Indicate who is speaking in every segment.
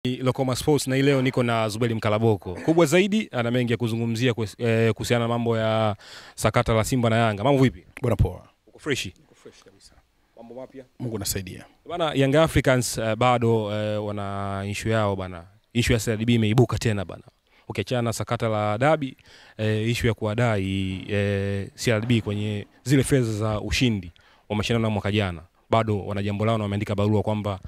Speaker 1: Lokoma Sports na leo niko na Zuberi Mkalaboko. Kubwa zaidi ana mengi ya kuzungumzia kuhusiana na mambo ya sakata la Simba na Yanga. Mambo vipi?
Speaker 2: Bwana poa.
Speaker 1: Uko fresh?
Speaker 2: Uko fresh kabisa.
Speaker 1: Mambo mapya?
Speaker 2: Mungu anasaidia.
Speaker 1: Bana, Young Africans bado wana issue yao bana. Issue ya CRDB imeibuka tena bana. Ukiachana na sakata la dabi, issue ya kuadai CRDB kwenye zile fedha za ushindi wa mashindano ya mwaka jana. Bado wana jambo lao na wameandika barua kwamba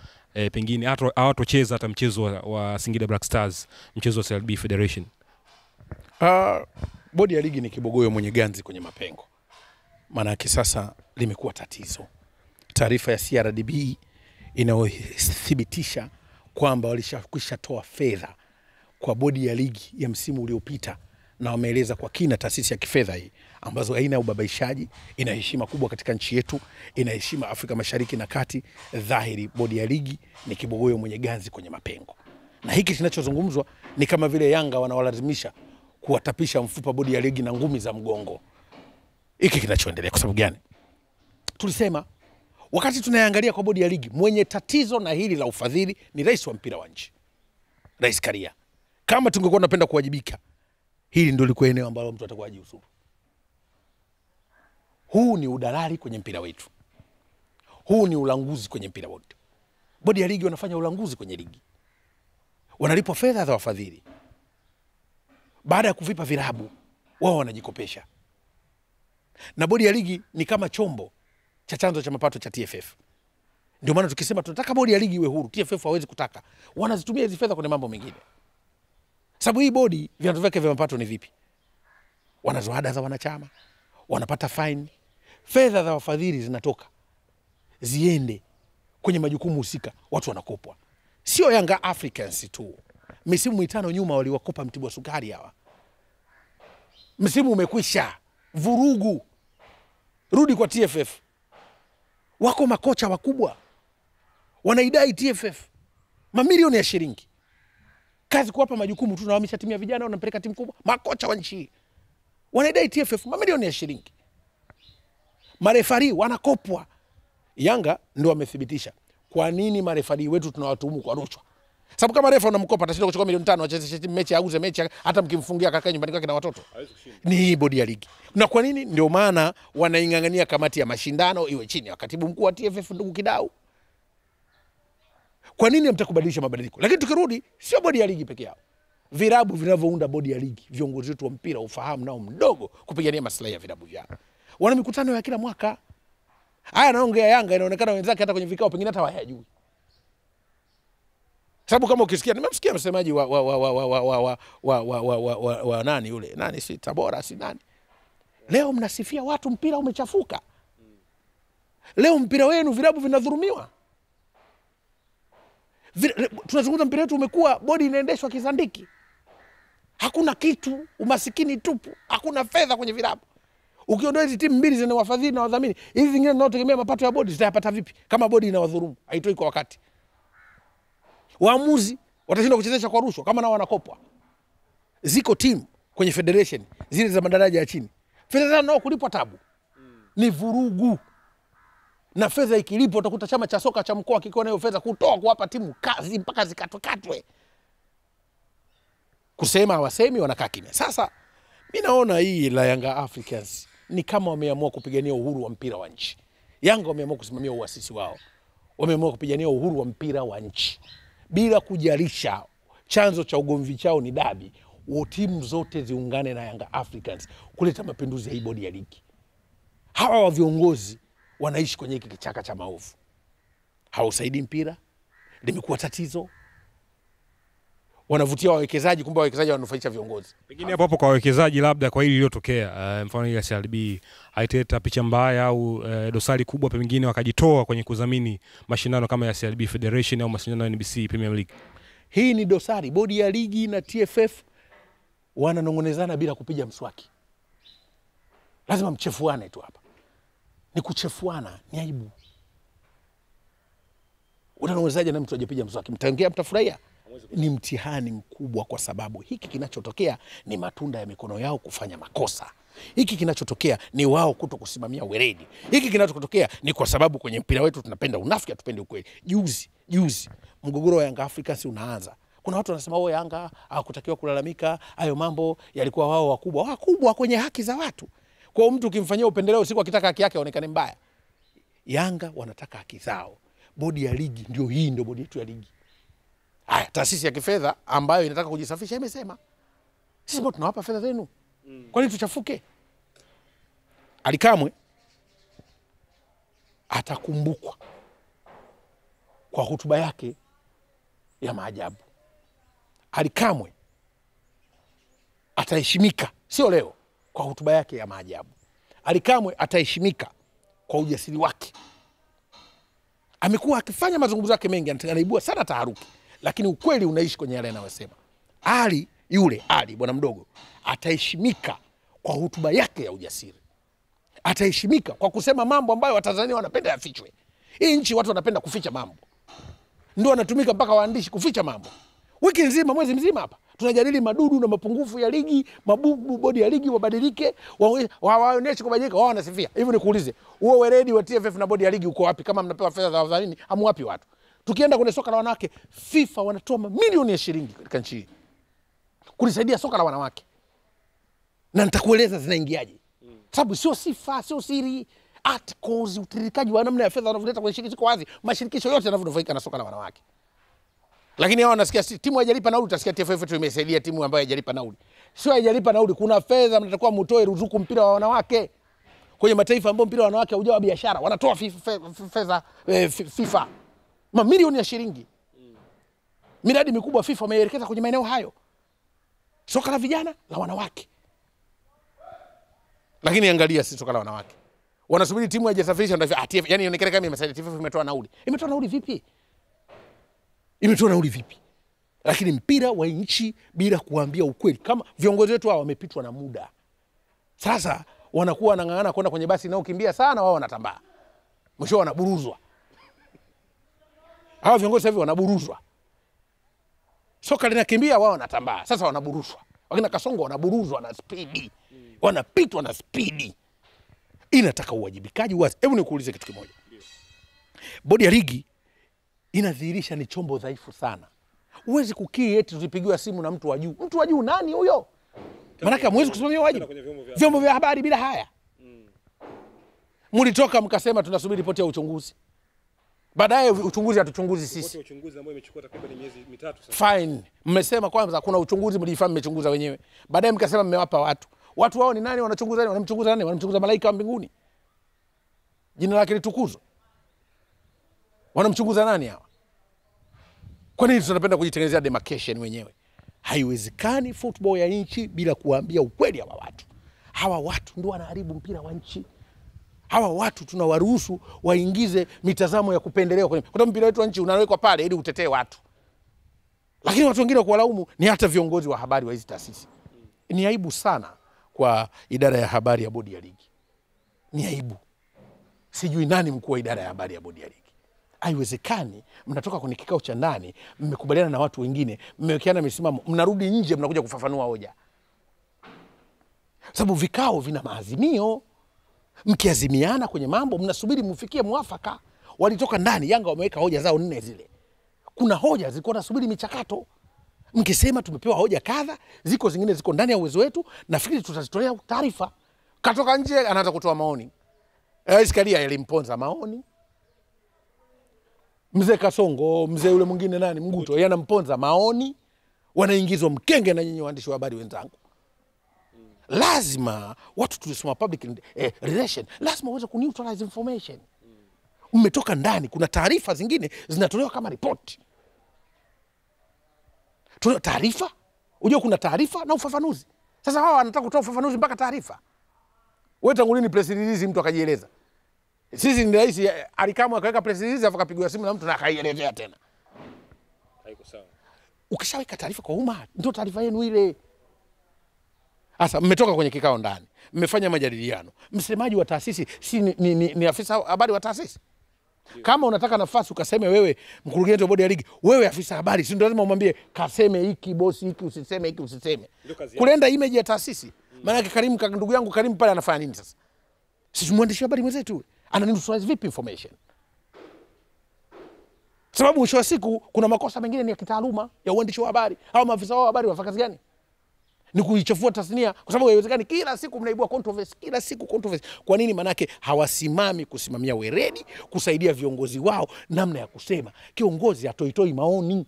Speaker 1: pengine hawatocheza hata mchezo wa Singida Black Stars, mchezo wa CRDB Federation.
Speaker 2: Bodi ya ligi ni kibogoyo mwenye ganzi kwenye mapengo. Maana sasa limekuwa tatizo. Taarifa ya CRDB inayothibitisha kwamba walishakwisha toa fedha kwa bodi ya ligi ya msimu uliopita, na wameeleza kwa kina taasisi ya kifedha hii ambazo haina ubabaishaji, ina heshima kubwa katika nchi yetu, ina heshima Afrika Mashariki na Kati. Dhahiri bodi ya ligi ni kibogoyo mwenye ganzi kwenye mapengo. Na hiki kinachozungumzwa ni kama vile Yanga wanawalazimisha kuwatapisha mfupa bodi ya ligi na ngumi za mgongo. Hiki kinachoendelea kwa sababu gani? Tulisema wakati tunaangalia kwa bodi ya ligi, mwenye tatizo na hili la ufadhili ni rais wa mpira wa nchi, Rais Karia. Kama tungekuwa tunapenda kuwajibika, hili ndio liko eneo ambalo mtu atakuwa ajiusuru. Huu ni udalali kwenye mpira wetu. Huu ni ulanguzi kwenye mpira wetu. Bodi ya ligi wanafanya ulanguzi kwenye ligi. Wanalipwa fedha za wafadhili. Baada ya kuvipa virabu, wao wanajikopesha. Na bodi ya ligi ni kama chombo cha chanzo cha mapato cha TFF. Ndio maana tukisema tunataka bodi ya ligi iwe huru, TFF hawezi kutaka. Wanazitumia hizo fedha kwenye mambo mengine. Sababu hii bodi vyanzo vyake vya mapato ni vipi? Wanazo ada za wanachama, wanapata fine. Fedha za wafadhili zinatoka ziende kwenye majukumu husika, watu wanakopwa. Sio Young Africans tu. Misimu mitano nyuma waliwakopa Mtibwa Sukari hawa. Msimu umekwisha. Vurugu. Rudi kwa TFF. Wako makocha wakubwa wanaidai TFF mamilioni ya shilingi. Kazi kuwapa majukumu tu, na wameshatimia vijana wanampeleka timu kubwa. Makocha wa nchi wanaidai TFF mamilioni ya shilingi. Marefari wanakopwa. Yanga ndio wamethibitisha. Kwa nini marefari wetu tunawatuhumu kwa rushwa? Sababu kama refa unamkopa atashinda kuchukua milioni 5 acheze mechi, auze mechi, hata mkimfungia kaka nyumbani kwake na watoto. Ni bodi ya ligi. Na kwa nini? Ndio maana wanaingangania kamati ya mashindano iwe chini ya katibu mkuu wa TFF ndugu Kidau. Kwa nini mtakubadilisha mabadiliko? Lakini tukirudi, sio bodi ya ligi peke yao. Virabu vinavyounda bodi ya ligi, viongozi wetu wa mpira ufahamu nao mdogo kupigania maslahi ya virabu vyao. Wana mikutano ya kila mwaka. Haya naongea Yanga, inaonekana wenzake hata kwenye vikao pengine hata hawajui. Sababu kama ukisikia, nimemsikia msemaji wa nani yule? Nani si Tabora si nani? Leo mnasifia watu mpira umechafuka. Leo mpira wenu virabu vinadhulumiwa. Tunazungumza mpira wetu umekuwa bodi inaendeshwa kizandiki. Hakuna kitu, umasikini tupu, hakuna fedha kwenye virabu. Ukiondoa hizi timu mbili zenye wafadhili na wadhamini, hizi zingine zinazotegemea mapato ya bodi zitayapata vipi kama bodi inawadhulumu, haitoi kwa wakati? Waamuzi watashinda kuchezesha kwa rushwa kama nao wanakopwa. Ziko timu kwenye federation zile za madaraja ya chini, fedha zao nao kulipwa tabu. Ni vurugu. Na fedha ikilipwa utakuta chama cha soka cha mkoa kiko na hiyo fedha kutoa kuwapa timu kazi mpaka zikatwe. Kusema hawasemi, wanakaa kimya. Sasa mimi naona hii la Young Africans ni kama wameamua kupigania uhuru wa mpira wa nchi. Yanga wameamua kusimamia uasisi wao. Wameamua kupigania uhuru wa mpira wa nchi bila kujalisha chanzo cha ugomvi chao ni dabi. Timu zote ziungane na Young Africans kuleta mapinduzi ya hii bodi ya ligi. Hawa wa viongozi wanaishi kwenye hiki kichaka cha maovu. Hausaidi mpira, limekuwa tatizo. Wanavutia wawekezaji, kumbe wawekezaji wananufaisha viongozi.
Speaker 1: Pengine hapo kwa wawekezaji, labda kwa hili lililotokea, mfano ile CRDB haiteta picha mbaya au dosari kubwa, pengine wakajitoa kwenye kudhamini mashindano kama ya CRDB Federation au mashindano ya NBC Premier League.
Speaker 2: Hii ni dosari. Bodi ya ligi na TFF wananongonezana bila kupiga mswaki. Lazima mchefuane tu hapa. Ni kuchefuana, ni aibu. Unanongonezaje na mtu hajapiga mswaki? Mtaongea, mtafurahia? Ni mtihani mkubwa, kwa sababu hiki kinachotokea ni matunda ya mikono yao kufanya makosa. Hiki kinachotokea ni wao kuto kusimamia weledi. Hiki kinachotokea ni kwa sababu kwenye mpira wetu tunapenda unafiki, tupende ukweli. Juzi mgogoro wa Young Africans unaanza. Kuna watu wanasema wao Yanga hawakutakiwa kulalamika, hayo mambo yalikuwa wao wakubwa kwenye haki za watu. Kwa mtu ukimfanyia upendeleo siku akitaka haki yake aonekane mbaya. Yanga wanataka haki zao. Bodi ya ligi ndio hii, ndio bodi yetu ya ligi. Haya, taasisi ya kifedha ambayo inataka kujisafisha imesema sisi mbona tunawapa fedha zenu? Kwa nini tuchafuke? Ally Kamwe atakumbukwa kwa hotuba yake ya maajabu. Ally Kamwe ataheshimika sio leo kwa hotuba yake ya maajabu. Ally Kamwe ataheshimika kwa ujasiri wake. Amekuwa akifanya mazungumzo yake mengi, anaibua sana taharuki, lakini ukweli unaishi kwenye yale anayosema. Ali bwana mdogo ataheshimika kwa hotuba yake ya ujasiri. Ataheshimika kwa kusema mambo ambayo Watanzania wanapenda yafichwe. Hii nchi watu wanapenda kuficha mambo. Ndio wanatumika mpaka waandishi kuficha mambo. Wiki nzima, mwezi mzima hapa tunajadili madudu na mapungufu ya ligi, bodi ya ligi wabadilike, waoneshe kubadilika, wao wanasifia. Hivyo nikuulize, huo weledi wa TFF na bodi ya ligi uko wapi kama mnapewa fedha za wadhamini? Hamwapi watu. Tukienda kwenye soka la wanawake, FIFA wanatoa mamilioni ya shilingi katika nchi hii kulisaidia soka la wanawake. Na nitakueleza zinaingiaje. Sababu sio sifa, sio siri, articles, utiririkaji wa namna ya fedha wanavyoleta kwenye shirikisho wazi, mashirikisho yote yanavyonufaika na soka la wanawake. Lakini hao wanasikia timu haijalipa nauli, utasikia TFF tu imesaidia timu ambayo haijalipa nauli. Sio haijalipa nauli, kuna fedha mnatakuwa mtoe ruzuku mpira wa wanawake. Kwenye mataifa ambayo mpira wa wanawake haujawa biashara, wanatoa fedha FIFA. Mamilioni ya shilingi. Miradi mikubwa FIFA wameelekeza kwenye maeneo hayo. Soka la vijana, la wanawake. Lakini angalia si soka la wanawake. Wanasubiri timu haijasafirisha ndio yani inaonekana kama imesaidia TFF imetoa nauli. Imetoa nauli vipi? Imetoa nauli vipi? Lakini mpira wa nchi bila kuambia ukweli, kama viongozi wetu hao wamepitwa na muda. Sasa wanakuwa wanang'ang'ana kwenda kwenye basi nao kimbia sana, wao wanatambaa. Mwisho wanaburuzwa. Hao viongozi hivi wanaburuzwa. Soka linakimbia, wao wanatambaa. Sasa wanaburuzwa. Wakina Kasongo wanaburuzwa na spidi. Wanapitwa na spidi. Inataka uwajibikaji wazi. Hebu nikuulize kitu kimoja. Bodi ya ligi inadhihirisha ni chombo dhaifu sana. Uwezi kukiri eti tulipigiwa simu na mtu wa juu. Mtu wa juu nani huyo? Maana hamwezi kusimamia wajibu. Vyombo vya habari bila haya. Mlitoka mkasema tunasubiri ripoti ya uchunguzi. Baadaye uchunguzi hatuchunguzi sisi. Ripoti ya uchunguzi ambayo imechukua takriban miezi 3 sasa. Fine. Mmesema kwanza kuna uchunguzi mlifahamu mmechunguza wenyewe. Baadaye mkasema mmewapa watu. Watu wao ni nani wanachunguza nani? Wanamchunguza nani? Wanamchunguza malaika wa mbinguni. Jina lake litukuzwe. Wanamchunguza nani hawa? Kwa nini tunapenda kujitengenezea demarcation wenyewe? Haiwezekani football ya nchi bila kuambia ukweli hawa watu. Hawa watu ndio wanaharibu mpira wa nchi. Hawa watu tunawaruhusu waingize mitazamo ya kupendelea kwenye. Kwa mpira wetu wa nchi unawekwa pale ili utetee watu. Lakini watu wengine kuwalaumu ni hata viongozi wa habari wa hizi taasisi. Ni aibu sana kwa idara ya habari ya bodi ya ligi. Ni aibu. Sijui nani mkuu wa idara ya habari ya bodi ya ligi. Haiwezekani mnatoka kwenye kikao cha ndani, mmekubaliana na watu wengine, mmewekeana misimamo, mnarudi nje mnakuja kufafanua hoja. Sababu vikao vina maazimio. Mkiazimiana kwenye mambo, mnasubiri mfikie mwafaka. Walitoka ndani, Yanga wameweka hoja zao 4 zile. Kuna hoja zilikuwa nasubiri michakato. Mkisema tumepewa hoja kadha, ziko zingine ziko ndani ya uwezo wetu, nafikiri tutazitolea taarifa. Katoka nje anaanza kutoa maoni. Iskaria yalimponza maoni. Mzee Kasongo, mzee yule mwingine nani, Mguto, yanamponza maoni. Wanaingizwa mkenge na nyinyi waandishi wa habari wenzangu. Lazima watu tulisoma public relation, lazima uweze kuneutralize information. Mmetoka ndani, kuna taarifa zingine zinatolewa kama report. Tuna taarifa, unajua kuna taarifa na ufafanuzi. Sasa hao wanataka kutoa ufafanuzi mpaka taarifa. Wewe tangu lini press release mtu akajieleza? Sisi ni rais Ally Kamwe akaweka press release afa kapigwa simu na mtu na akaielezea tena. Haiko sawa. Ukishaweka taarifa kwa umma, ndio taarifa yenu ile. Sasa mmetoka kwenye kikao ndani, mmefanya majadiliano. Msemaji wa taasisi si ni afisa habari wa taasisi. Kama unataka nafasi ukaseme wewe mkurugenzi wa bodi ya ligi, wewe afisa habari, si ndio lazima umwambie kaseme hiki bosi hiki usiseme hiki usiseme. Kulenda image ya taasisi. Maana yake Karim ndugu yangu Karim pale anafanya nini sasa? Sisi mwandishi habari mwenzetu ana neutralize vipi information? Sababu mwisho wa siku kuna makosa mengine ni ya kitaaluma ya uandishi wa habari. Hao maafisa wa habari wanafanya kazi gani? Ni kuichafua tasnia, kwa sababu haiwezekani kila siku mnaibua controversy, kila siku controversy. Kwa nini? Manake hawasimami kusimamia weredi, kusaidia viongozi wao namna ya kusema. Kiongozi atoitoi maoni.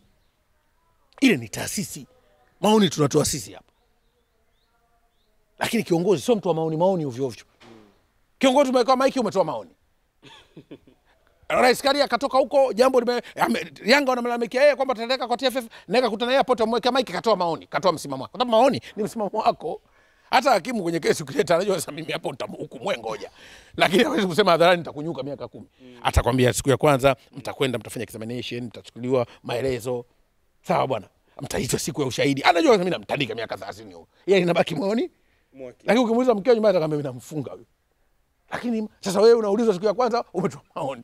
Speaker 2: Ile ni taasisi. Maoni tunatoa sisi hapa. Lakini kiongozi sio mtu wa maoni ovyo ovyo. Kiongozi umeweka maiki umetoa maoni. Rais Karia katoka huko, jambo Yanga wanamlalamikia yeye kwamba tunaeleka kwa TFF, neka kutana yeye hapo amweka maiki, katoa maoni, katoa msimamo wako. Kama maoni ni msimamo wako. Hata hakimu kwenye kesi ukileta anajua sasa mimi hapo nitamhukumu ngoja. Lakini hawezi kusema hadharani nitakunyuka miaka 10. Atakwambia siku ya kwanza mtakwenda mtafanya examination, mtachukuliwa maelezo. Sawa bwana. Mtaitwa siku ya ushahidi. Anajua mimi namtandika miaka 30 huko. Yeye inabaki moyoni. Lakini ukimuuliza mkeo nyumbani atakwambia mimi namfunga huyo. Lakini sasa wewe unaulizwa siku ya kwanza umetoa maoni.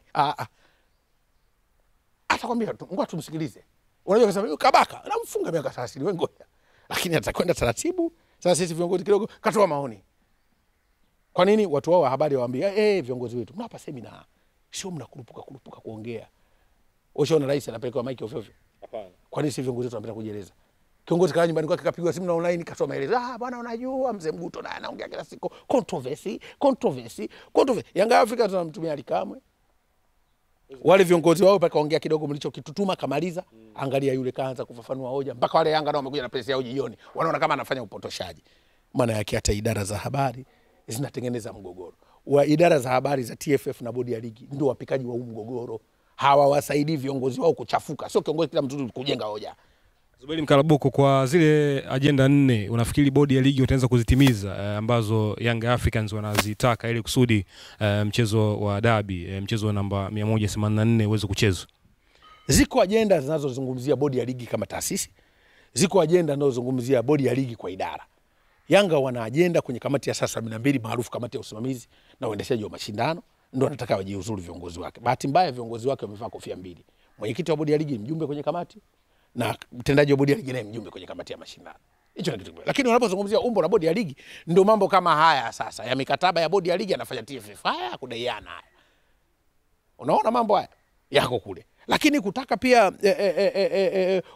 Speaker 2: Atakwambia ngoja tumsikilize. Unajua kusema kabaka namfunga miaka 30 wewe ngoja. Lakini atakwenda taratibu. Sasa sisi viongozi kidogo katoa maoni. Kwa nini watu wao wa habari waambia viongozi wetu mnapa semina sio mnakurupuka kuongea. Ushaona rais anapelekwa maiki ovyo ovyo.
Speaker 3: Hapana.
Speaker 2: Kwa nini si viongozi wetu wanapenda kujieleza? Kiongozi kaa nyumbani kwake kapigwa simu na online katoa maelezo. Bwana unajua mzee Mguto naye anaongea kila siku controversy. Yanga Afrika tunamtumia Alikamwe. Wale viongozi wao paka ongea kidogo mlichokitutuma kamaliza. Angalia yule kaanza kufafanua hoja. Mpaka wale Yanga nao wamekuja na pesa yao jioni. Wanaona kama anafanya upotoshaji. Maana yake hata idara za habari zinatengeneza mgogoro. Idara za habari za TFF na bodi ya ligi ndio wapikaji wa huu mgogoro. Hawawasaidii viongozi wao kuchafuka. Sio kiongozi kila mtu kujenga hoja.
Speaker 1: Zuberi Mkalabuko, kwa zile agenda 4 unafikiri bodi ya ligi utaanza kuzitimiza ambazo Young Africans wanazitaka ili kusudi mchezo wa dabi, mchezo namba 184 uweze kuchezwa?
Speaker 2: Ziko agenda zinazozungumzia bodi ya ligi kama taasisi. Ziko agenda zinazozungumzia bodi ya ligi kwa idara. Yanga wana agenda kwenye kamati ya saa 72 maarufu kamati ya usimamizi na uendeshaji wa mashindano, ndio wanataka wajiuzuru viongozi wake. Bahati mbaya viongozi wake wamevaa kofia mbili. Mwenyekiti wa bodi ya ligi mjumbe kwenye kamati na mtendaji wa bodi ya ligi naye mjumbe kwenye kamati ya mashindano. Hicho ni kitu kibaya. Lakini wanapozungumzia umbo la bodi ya ligi ndio mambo kama haya sasa ya mikataba ya bodi ya ligi anafanya TFF. Haya kudaiana haya. Unaona mambo haya yako kule. Lakini kutaka pia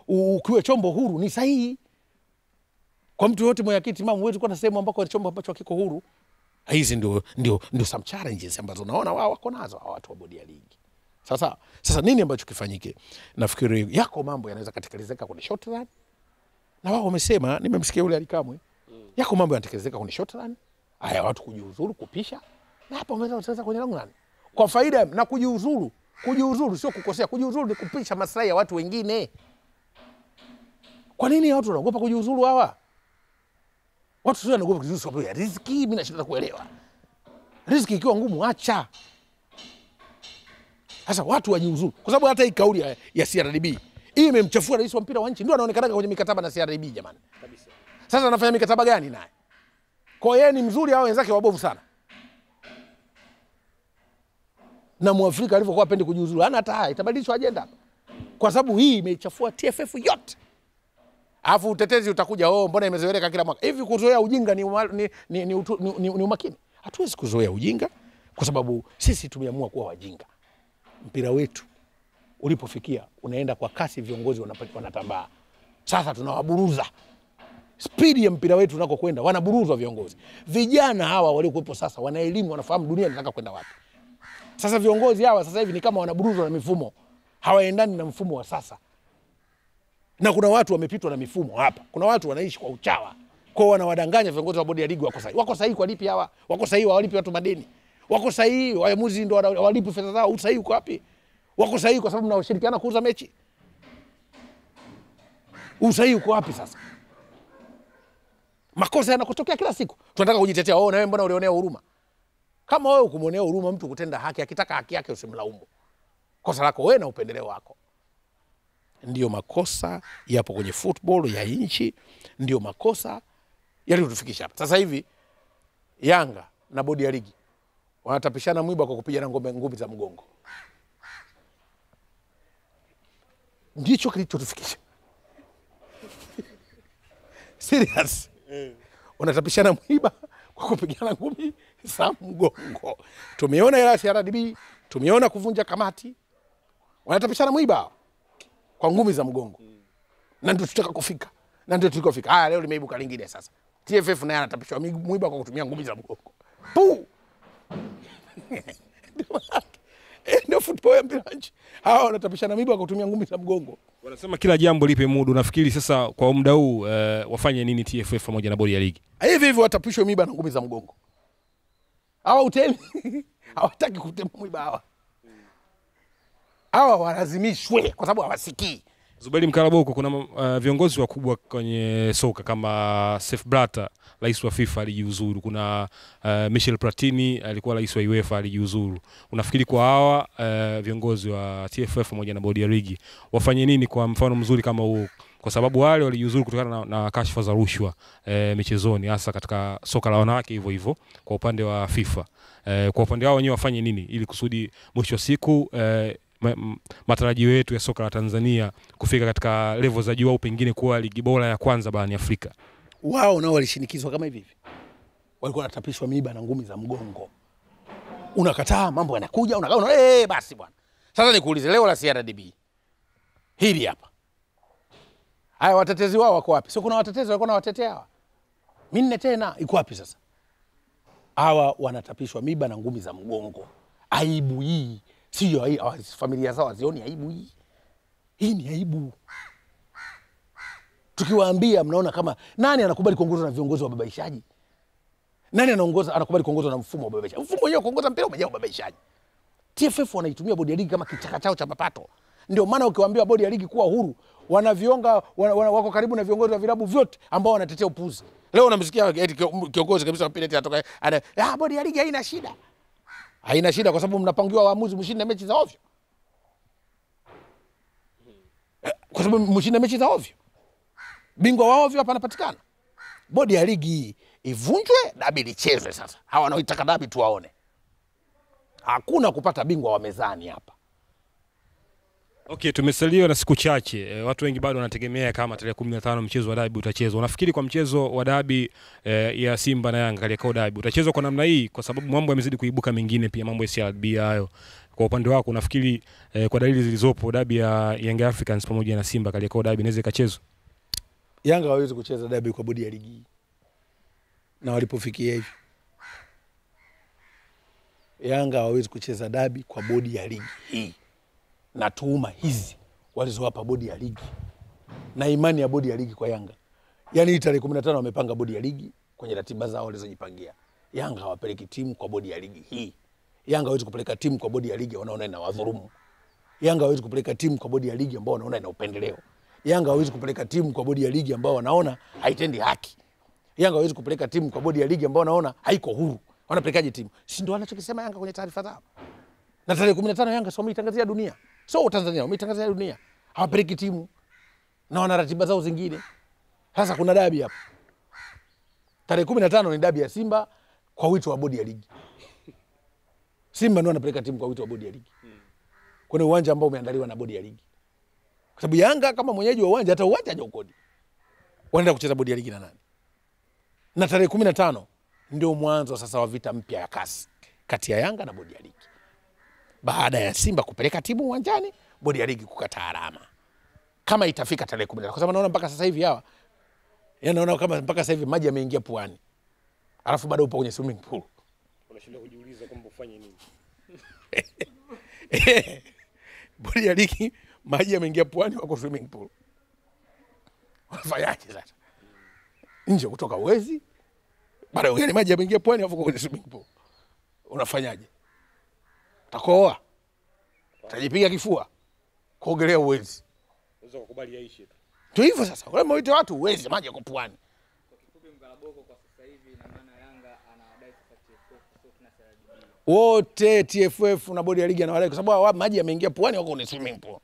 Speaker 2: ukiwe chombo huru ni sahihi. Kwa mtu yote mwenyekiti mama wetu kwa sehemu ambako chombo ambacho kiko huru. Hizi ndio some challenges ambazo unaona wao wako nazo watu wa bodi ya ligi. Sasa nini ambacho kifanyike? Nafikiri yako mambo yanaweza kutekelezeka kwenye short run. Na wao wamesema, nimemsikia yule Alikamwe. Yako mambo yanatekelezeka kwenye short run. Haya watu kujiuzuru, kupisha. Na hapo wameweza kwenye long run. Kwa faida na kujiuzuru. Kujiuzuru sio kukosea, kujiuzuru ni kupisha maslahi ya watu wengine. Kwa nini watu wanaogopa kujiuzuru hawa? Watu sio wanaogopa kujiuzuru sababu ya riziki, mimi nashinda kuelewa. Riziki ikiwa ngumu acha. Sasa watu wajiuzuru. Kwa sababu hata hii kauli ya CRDB, hii imemchafua rais wa mpira wa nchi, ndio anaonekana kwenye mikataba na CRDB jamani. Kabisa. Sasa anafanya mikataba gani naye? Kwa yeye ni mzuri au wenzake wabovu sana? Na Muafrika alivyokuwa apendi kujiuzuru, hana hata haya, itabadilishwa agenda. Kwa sababu hii imechafua TFF yote. Alafu utetezi utakuja, mbona imezoeleka kila mwaka. Hivi kuzoea ujinga ni umakini. Hatuwezi kuzoea ujinga kwa sababu sisi tumeamua kuwa wajinga. Mpira wetu ulipofikia unaenda kwa kasi, viongozi wanatambaa. Sasa tunawaburuza. Spidi ya mpira wetu unakokwenda wanaburuzwa viongozi. Vijana hawa waliokuwepo sasa wana elimu, wanafahamu dunia inataka kwenda wapi. Sasa viongozi hawa sasa hivi ni kama wanaburuzwa na mifumo. Hawaendani na mfumo wa sasa. Na kuna watu wamepitwa na mifumo hapa. Kuna watu wanaishi kwa uchawa. Kwa wanawadanganya viongozi wa bodi ya ligi wako sahihi. Wako sahihi kwa lipi hawa? Wako sahihi walipi watu madeni? Wako sahihi waamuzi ndio walipi fedha zao? Usahihi uko wapi? Wako sahihi kwa sababu mnashirikiana kuuza mechi? Usahihi uko wapi sasa? Makosa yanakotokea kila siku. Tunataka kujitetea, na wewe mbona ulionea huruma? Kama wewe ukumuonea huruma mtu kutenda haki, akitaka haki yake usimlaumu. Kosa lako wewe na upendeleo wako. Ndio makosa yapo kwenye football ya nchi, ndio makosa yaliyotufikisha hapa. Sasa hivi Yanga na bodi ya ligi wanatapishana mwiba kwa kupigana ngumi za mgongo. Ndicho kilichotufikisha. Serious. Wanatapishana mwiba kwa kupigana ngumi za mgongo. Tumeona ila CRDB, tumeona kuvunja kamati. Wanatapishana mwiba hawa kwa ngumi za mgongo. Na ndio tutaka kufika. Na ndio tulikofika. Haya leo limeibuka lingine sasa. TFF naye anatapishwa mwiba kwa kutumia ngumi za mgongo. Puu. Ndio football ya mpira nchi. Hawa wanatapishana mwiba kwa kutumia ngumi za mgongo.
Speaker 1: Wanasema kila jambo lipe muda. Nafikiri sasa kwa muda huu wafanye nini TFF pamoja na bodi ya ligi?
Speaker 2: Hivi hivi watapishwe mwiba na ngumi za mgongo. Hawa utemi. Hawataki kutema mwiba hawa. Hawa walazimishwe kwa sababu hawasikii.
Speaker 1: Zuberi Mkalaboko, kuna viongozi wakubwa kwenye soka kama Sepp Blatter, rais wa FIFA alijiuzuru. Kuna Michel Platini alikuwa rais wa UEFA alijiuzuru. Unafikiri kwa hawa viongozi wa TFF pamoja na bodi ya ligi wafanye nini kwa mfano mzuri kama huu? Kwa sababu wale walijiuzuru kutokana na kashfa za rushwa michezoni, hasa katika soka la wanawake hivyo hivyo kwa upande wa FIFA. Kwa upande wao wenyewe wafanye nini ili kusudi mwisho wa siku matarajio yetu ya soka la Tanzania kufika katika level za juu au pengine kuwa ligi bora ya kwanza barani Afrika?
Speaker 2: Wao nao walishinikizwa kama hivi. Walikuwa wanatapishwa miba na ngumi za mgongo. Unakataa, mambo yanakuja, unakaa basi bwana. Sasa nikuulize leo la CRDB. Hili hapa. Haya watetezi wao wako wapi? Sio kuna watetezi walikuwa na watetea hawa. Minne tena iko wapi sasa? Hawa wanatapishwa miba na ngumi za mgongo. Aibu hii. Sio familia zao hazioni aibu hii. Hii ni aibu. Tukiwaambia mnaona kama nani anakubali kuongozwa na viongozi wa babaishaji? Nani anakubali kuongozwa na mfumo wa babaishaji? Mfumo wenyewe kuongoza mpira umejaa babaishaji. TFF wanaitumia bodi ya ligi kama kichaka chao cha mapato. Ndio maana ukiwaambia bodi ya ligi kuwa huru, wanavionga wako karibu na viongozi wa vilabu vyote ambao wanatetea upuzi. Leo unamsikia eti kiongozi kabisa wa mpira eti anatoka bodi ya ligi haina shida. Haina shida kwa sababu mnapangiwa waamuzi mshinde mechi za ovyo. Kwa sababu mshinde mechi za ovyo. Bingwa wa ovyo hapa anapatikana. Bodi ya ligi ivunjwe, dabi lichezwe sasa. Hawa wanaoitaka dabi tuwaone. Hakuna kupata bingwa wa mezani hapa.
Speaker 1: Okay, tumesalia na siku chache. Watu wengi bado wanategemea kama tarehe 15 mchezo wa dabi utachezwa. Unafikiri kwa mchezo wa dabi ya Simba na Yanga Kariakoo dabi utachezwa kwa namna hii kwa sababu mambo yamezidi kuibuka mengine pia mambo ya CRB hayo. Kwa upande wako unafikiri kwa dalili zilizopo dabi ya Young Africans pamoja na Simba Kariakoo dabi inaweza ikachezwa?
Speaker 2: Yanga hawezi kucheza dabi kwa bodi ya ligi. Na walipofikia hivi. Yanga hawezi kucheza dabi kwa bodi ya ligi hii. Na tuhuma hizi walizowapa bodi ya ligi na imani ya bodi ya ligi kwa Yanga. Yaani tarehe 15 wamepanga bodi ya ligi kwenye ratiba zao walizojipangia. Yanga hawapeleki timu kwa bodi ya ligi hii. Yanga hawezi kupeleka timu kwa bodi ya ligi wanaona ina wadhulumu. Yanga hawezi kupeleka timu kwa bodi ya ligi ambao wanaona ina upendeleo. Yanga hawezi kupeleka timu kwa bodi ya ligi ambao wanaona haitendi haki. Yanga hawezi kupeleka timu kwa bodi ya ligi ambao wanaona haiko huru. Wanapelekaje timu? Si ndio wanachokisema Yanga kwenye taarifa zao. Na tarehe 15 Yanga sio wameitangazia dunia. So Tanzania wameitangazia dunia. Hawapeleki timu na wana ratiba zao zingine. Sasa kuna dabi hapa. Tarehe 15 ni dabi ya Simba kwa wito wa bodi ya ligi. Simba ndio anapeleka timu kwa wito wa bodi ya ligi. Kwenye uwanja ambao umeandaliwa na bodi ya ligi. Kwa sababu Yanga kama mwenyeji wa uwanja hata uwanja hajaukodi. Wanaenda kucheza bodi ya ligi na nani? Na tarehe 15 ndio mwanzo sasa wa vita mpya ya kasi kati ya Yanga na bodi ya ligi. Baada ya Simba kupeleka timu uwanjani, bodi ya ligi kukataa alama. Kama itafika tarehe 15 kwa sababu naona mpaka sasa hivi hawa naona kama mpaka sasa hivi maji yameingia puani. Alafu bado upo kwenye swimming pool.
Speaker 1: Unashinda kujiuliza kwamba ufanye nini.
Speaker 2: Bodi ya ligi maji yameingia puani wako swimming pool. Unafanyaje sasa? Nje kutoka uwezi. Bado yani maji yameingia puani wako kwenye swimming pool. Unafanyaje? Utakoa. Utajipiga kifua. Kuogelea uwezi.
Speaker 1: Unaweza kukubali yaishe tu.
Speaker 2: Ndio hivyo sasa. Wale mwite watu uwezi maji yako puani.
Speaker 3: Kwa kifupi Mkalaboko kwa sasa hivi ina maana Yanga anawadai sasa TFF sio tuna CRDB.
Speaker 2: Wote TFF na bodi ya ligi anawadai kwa sababu maji yameingia puani wako kwenye swimming pool.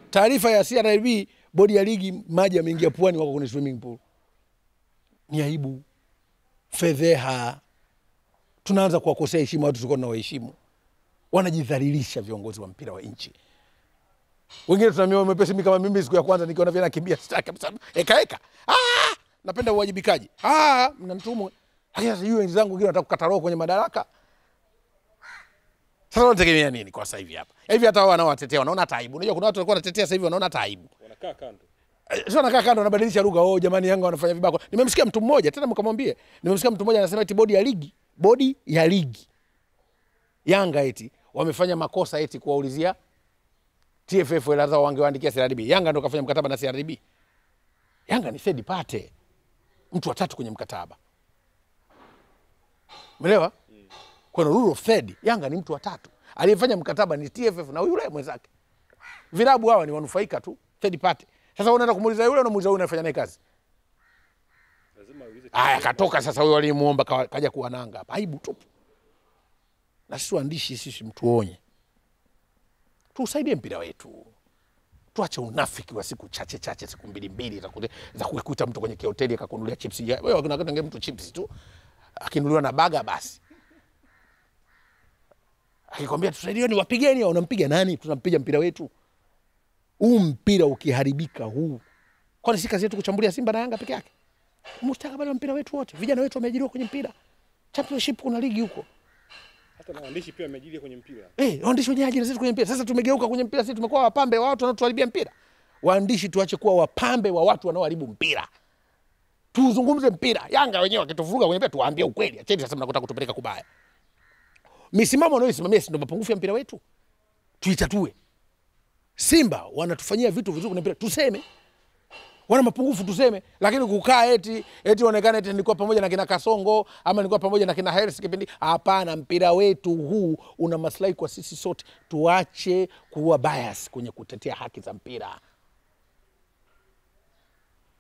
Speaker 2: Taarifa ya CRDB bodi ya ligi maji yameingia puani wako kwenye swimming pool. Ni aibu. Fedheha. Tunaanza kuwakosea heshima watu tulikuwa tunawaheshimu. Wanajidhalilisha viongozi wa mpira wa nchi. Wengine tunamioyo mepesi kama mimi siku ya kwanza nikiona vile nakimbia sitaki kabisa. Eka. Napenda uwajibikaji. Mnanitumu. Haya sasa yule wenzangu wengine wanataka kukata roho kwenye madaraka. Sasa wanategemea nini kwa sasa hivi hapa? Hivi hata wao wanaowatetea wanaona taibu. Unajua kuna watu walikuwa wanatetea sasa hivi wanaona taibu.
Speaker 1: Wanakaa kando.
Speaker 2: Sio wanakaa kando wanabadilisha lugha. Oh jamani Yanga wanafanya vibaya. Nimemsikia mtu mmoja tena mkamwambie. Nimemsikia mtu mmoja anasema eti bodi ya ligi Yanga eti wamefanya makosa eti kuwaulizia TFF wala zao wangewaandikia CRDB. Yanga ndio kafanya mkataba na CRDB. Yanga ni third party. Mtu wa tatu kwenye mkataba. Umeelewa? Kwa rule of third, Yanga ni mtu wa tatu. Aliyefanya mkataba ni TFF na yule mwenzake. Vilabu hawa ni wanufaika tu, third party. Sasa unaenda kumuuliza yule unamuuliza yule anafanya naye kazi.
Speaker 1: Lazima uulize.
Speaker 2: Aya katoka sasa huyo aliyemuomba kaja kuwa nanga hapa. Aibu tu. Na sisi waandishi sisi mtuonye. Tusaidie mpira wetu. Tuache unafiki wa siku chache siku mbili za kuikuta mtu kwenye hoteli akakunulia chips. Wewe unataka mtu chips tu. Akinuliwa na baga basi. Akikwambia tusaidieni wapigeni au unampiga nani? Tunampiga mpira wetu. Huu mpira ukiharibika huu. Kwani si kazi yetu kuchambulia Simba na Yanga peke yake? Mustakabali wa mpira wetu wote. Vijana wetu wameajiriwa kwenye mpira. Championship kuna ligi huko.
Speaker 1: Hata na waandishi pia wameajiriwa kwenye mpira.
Speaker 2: Waandishi wenyewe ajira zetu kwenye mpira. Sasa tumegeuka kwenye mpira, sisi tumekuwa wapambe wa watu wanaotuharibia mpira. Waandishi tuache kuwa wapambe wa watu wanaoharibu mpira. Tuzungumze mpira. Yanga wenyewe wakituvuruga kwenye mpira tuwaambie ukweli. Acheni sasa mnataka kutupeleka kubaya. Misimamo unayoisimamia si ndio mapungufu ya mpira wetu? Tuitatue. Simba wanatufanyia vitu vizuri kwenye mpira, tuseme. Wana mapungufu tuseme, lakini kukaa eti onekane eti nilikuwa pamoja na kina Kasongo ama nilikuwa pamoja na kina Harris kipindi. Hapana, mpira wetu huu una maslahi kwa sisi sote. Tuache kuwa bias kwenye kutetea haki za mpira.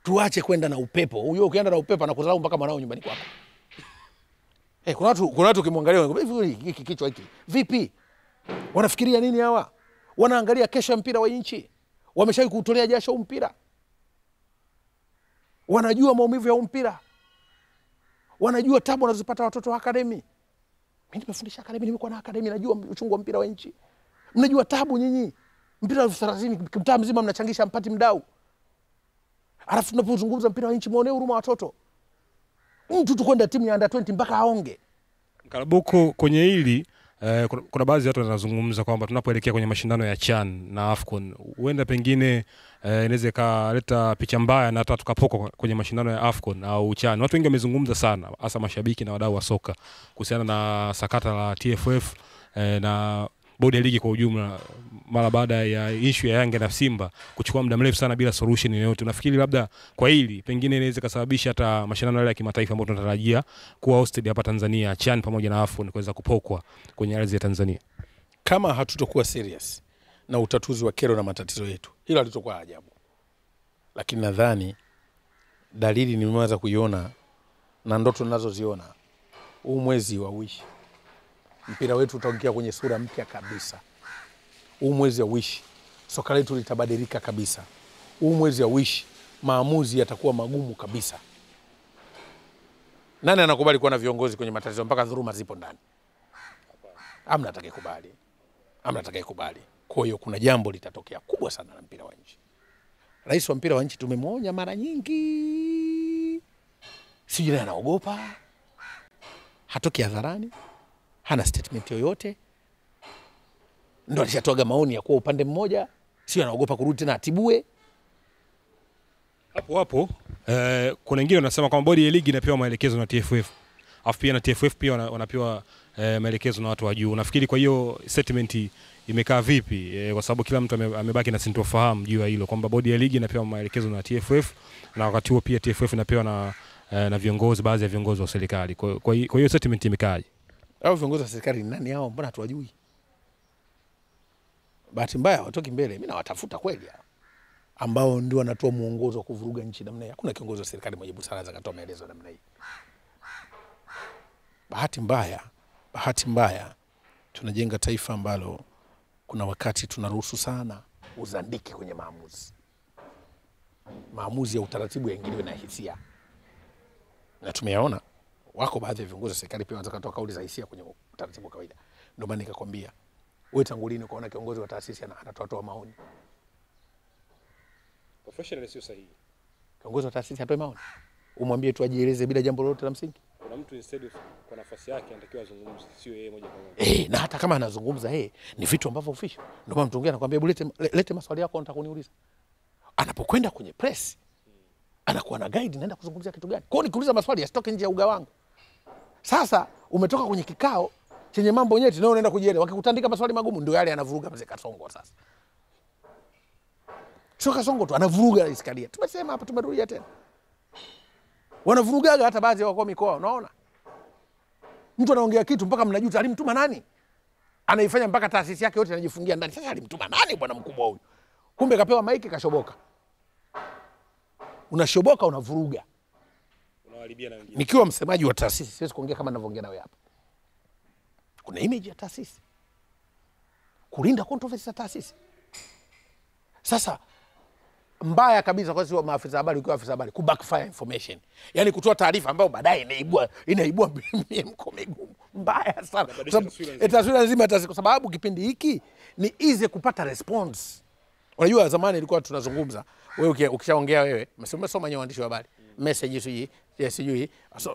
Speaker 2: Tuache kwenda na upepo. Huyo ukienda na upepo anakudharau mpaka mwanao nyumbani kwako. Kuna watu kimwangalia hiki kichwa hiki. Vipi? Wanafikiria nini hawa? Wanaangalia kesho ya mpira wa nchi. Wameshawahi kutolea jasho mpira. Wanajua maumivu ya mpira. Wanajua tabu wanazopata watoto wa akademi. Mimi nimefundisha akademi, nimekuwa na akademi, najua uchungu wa mpira wa nchi. Mnajua tabu nyinyi. Mpira wa 30 mtaa mzima mnachangisha mpati mdau. Alafu tunapozungumza mpira wa nchi muone huruma watoto. Mtu tukwenda timu ya under 20 mpaka aonge.
Speaker 1: Karaboko kwenye hili kuna baadhi ya watu wanazungumza kwamba tunapoelekea kwenye mashindano ya CHAN na AFCON huenda pengine inaweza kaleta picha mbaya na hata tukapoka kwenye mashindano ya AFCON au CHAN. Watu wengi wamezungumza sana, hasa mashabiki na wadau wa soka kuhusiana na sakata la TFF na bodi ya ligi kwa ujumla mara baada ya issue ya Yanga na Simba kuchukua muda mrefu sana bila solution yoyote. Unafikiri labda kwa hili pengine inaweza kusababisha hata mashindano yale ya kimataifa ambayo tunatarajia kuwa hosted hapa Tanzania, CHAN pamoja na AFCON kuweza kupokwa kwenye ardhi ya Tanzania?
Speaker 2: Kama hatutokuwa serious na utatuzi wa kero na matatizo yetu, hilo halitakuwa ajabu. Lakini nadhani dalili nimeanza kuiona na ndoto ninazoziona. Huu mwezi wa wishi mpira wetu utaingia kwenye sura mpya kabisa. Huu mwezi wa wishi soka letu litabadilika kabisa. Huu mwezi wa wishi maamuzi yatakuwa magumu kabisa. Nani anakubali kuwa na viongozi kwenye matatizo mpaka dhuluma zipo ndani? Hamna atakayekubali. Hamna atakayekubali. Kwa hiyo kuna jambo litatokea kubwa sana na mpira wa nchi. Rais wa mpira wa nchi tumemwonya mara nyingi. Sijui anaogopa. Hatoki hadharani. Hana statement yoyote. Ndio alishatoa maoni ya kuwa upande mmoja, sio anaogopa kurudi tena atibue.
Speaker 1: Hapo kuna wengine wanasema kwamba bodi ya ligi inapewa maelekezo na TFF. Afu pia na TFF pia wanapewa maelekezo na watu wa juu. Nafikiri kwa hiyo statement imekaa vipi? Kwa sababu kila mtu amebaki na sintofahamu juu ya hilo kwamba bodi ya ligi inapewa maelekezo na TFF na wakati huo pia TFF inapewa na viongozi, baadhi ya viongozi wa serikali. Kwa hiyo statement imekaaje?
Speaker 2: Hao viongozi wa serikali ni nani hao? Mbona hatuwajui? Bahati mbaya watoki mbele. Mimi nawatafuta kweli hao ambao ndio wanatoa muongozo wa kuvuruga nchi namna hii. Hakuna kiongozi wa serikali mwenye busara za kutoa maelezo namna hii. Bahati mbaya tunajenga taifa ambalo kuna wakati tunaruhusu sana uzandike kwenye maamuzi. Maamuzi ya utaratibu yaingiliwe na hisia. Na tumeyaona wako baadhi ya viongozi wa serikali pia wanataka kutoa kauli za hisia kwenye utaratibu wa kawaida. Ndio maana nikakwambia wewe tangu lini ukaona kiongozi wa taasisi anatoa maoni?
Speaker 1: Professional sio sahihi.
Speaker 2: Kiongozi wa taasisi atoe maoni. Umwambie tu ajieleze bila jambo lolote la msingi.
Speaker 1: kuna mtu instead of kwa nafasi yake anatakiwa azungumze, sio yeye moja kwa moja.
Speaker 2: Na hata kama anazungumza ni vitu ambavyo official. Ndio maana mtu mwingine anakuambia hebu lete maswali yako nataka kuniuliza. Anapokwenda kwenye press anakuwa na guide naenda kuzungumzia kitu gani. Kwa hiyo nikiuliza maswali yasitoke nje ya uga wangu. Sasa umetoka kwenye kikao chenye mambo nyeti na unaenda kujieleza. Wakikutandika maswali magumu ndio yale anavuruga mzee Kasongo sasa. Sio Kasongo tu anavuruga Iskalia. Tumesema hapa tumerudia tena. Wanavurugaga hata baadhi ya wakuu mikoa, unaona? Mtu anaongea kitu mpaka mnajuta alimtuma nani? Anaifanya mpaka taasisi yake yote anajifungia ndani. Sasa alimtuma nani bwana mkubwa huyu? Kumbe kapewa maiki kashoboka. Unashoboka unavuruga.
Speaker 1: Unaharibia na wengine.
Speaker 2: Nikiwa msemaji wa taasisi siwezi kuongea kama ninavyoongea nawe hapa. Kuna image ya taasisi. Kulinda controversy za taasisi. Sasa mbaya kabisa kwa sisi maafisa habari ukiwa afisa habari kubackfire information. Yaani kutoa taarifa ambayo baadaye inaibua mko migumu. Mbaya sana. Taswira nzima kwa sababu kipindi hiki ni easy kupata response. Unajua zamani ilikuwa tunazungumza wewe ukishaongea wewe umesoma nyoa waandishi wa habari message sijui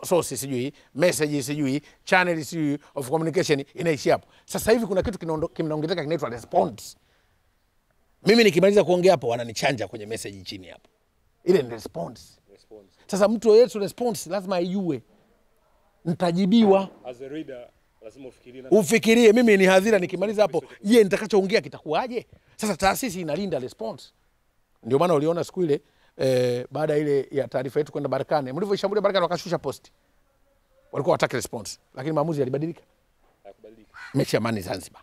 Speaker 2: source sijui message sijui channel sijui of communication inaishia hapo. Sasa hivi kuna kitu kinaongezeka kinaitwa response. Mimi nikimaliza kuongea hapo wananichanja kwenye message chini hapo. Ile ni response. Sasa mtu yetu response lazima ajue nitajibiwa.
Speaker 1: As a reader lazima
Speaker 2: ufikirie mimi ni hadhira nikimaliza hapo je nitakachoongea kitakuwaje? Sasa taasisi inalinda response. Ndio maana uliona siku ile baada ile ya taarifa yetu kwenda Barakane mlivyoishambulia Barakane wakashusha post. Walikuwa wataka response lakini maamuzi yalibadilika.
Speaker 1: Hayakubadilika.
Speaker 2: Mechi ya Amani Zanzibar.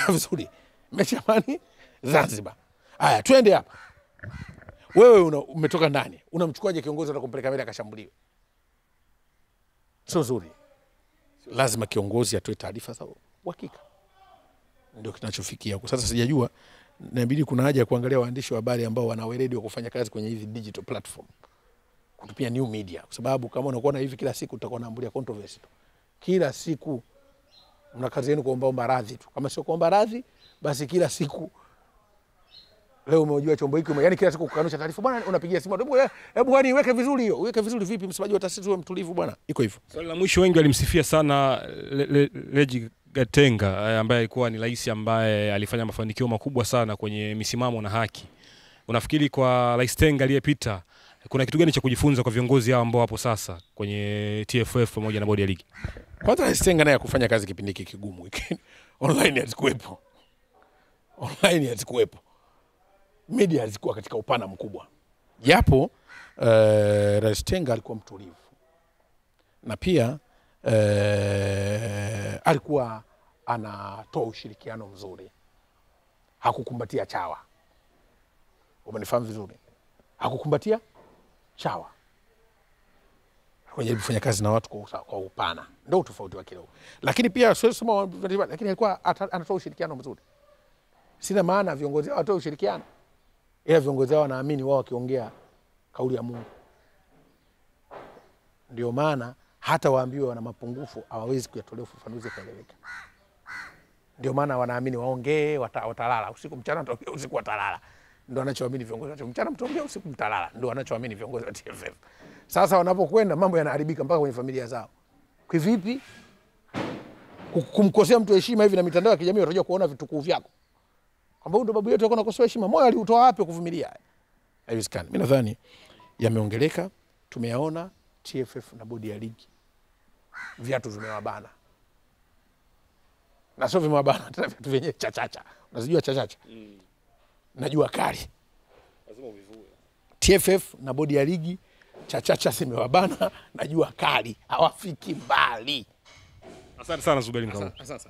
Speaker 2: Vizuri. Mechi ya Amani Zanzibar. Haya twende hapa. Wewe umetoka ndani. Unamchukuaje kiongozi na kumpeleka mbele akashambuliwa? Sio nzuri. Lazima kiongozi atoe taarifa za uhakika. Ndio kinachofikia huko. Sasa sijajua inabidi kuna haja ya kuangalia waandishi wa habari ambao wana weledi wa kufanya kazi kwenye hizi digital platform. Kutupia new media kwa sababu kama unakuwa na hivi kila siku utakuwa unaambulia controversy tu. Kila siku mna kazi yenu kuomba radhi tu. Kama sio kuomba radhi basi kila siku leo umeujua chombo hiki yani kila siku kukanusha taarifa bwana unapigia simu hebu kwani iweke vizuri hiyo uweke vizuri vipi msemaji wa taasisi wewe mtulivu bwana iko hivyo.
Speaker 1: Swali la mwisho wengi walimsifia sana Leji Gatenga ambaye alikuwa ni rais ambaye alifanya mafanikio makubwa sana kwenye misimamo na haki. Unafikiri kwa Rais Tenga aliyepita kuna kitu gani cha kujifunza kwa viongozi hao ambao hapo sasa kwenye TFF pamoja na bodi ya ligi?
Speaker 2: Kwanza Rais Tenga naye kufanya kazi kipindi hiki kigumu hiki. Online hazikuwepo. Online hazikuwepo. Media hazikuwa katika upana mkubwa. Japo Rais Tenga alikuwa mtulivu. Na pia alikuwa anatoa ushirikiano mzuri. Hakukumbatia chawa. Umenifahamu vizuri? Hakukumbatia chawa. Kwenye kufanya kazi na watu kwa upana. Ndio tofauti wa kidogo. Lakini pia sio lakini alikuwa anatoa ushirikiano mzuri. Sina maana viongozi hao watoe ushirikiano. Ila viongozi hao wanaamini wao wakiongea kauli ya Mungu. Ndio maana hata waambiwe wana mapungufu hawawezi kuyatolea ufafanuzi kueleweka. Ndio maana wanaamini waongee watalala usiku mchana wataongea usiku watalala. Ndio anachoamini viongozi wa mchana mtaongea usiku mtalala. Ndio anachoamini viongozi wa TFF. Sasa wanapokwenda mambo yanaharibika mpaka kwenye familia zao. Kivipi? Kumkosea mtu heshima hivi na mitandao ya kijamii watajua kuona vitukuu vyako. Kwamba huyu ndo babu yetu alikuwa anakosoa heshima. Moyo aliutoa wapi kuvumilia? Haiwezekani. Mimi nadhani yameongeleka, tumeyaona TFF na bodi ya ligi. Viatu vimewabana. Na sio vimewabana, tena viatu vyenyewe chachacha. Unazijua chachacha? Najua kali.
Speaker 1: Lazima uvivue.
Speaker 2: TFF na bodi ya ligi chachacha zimewabana, najua kali. Hawafiki mbali.
Speaker 1: Asante sana Zuberi Mkama.
Speaker 2: Asante.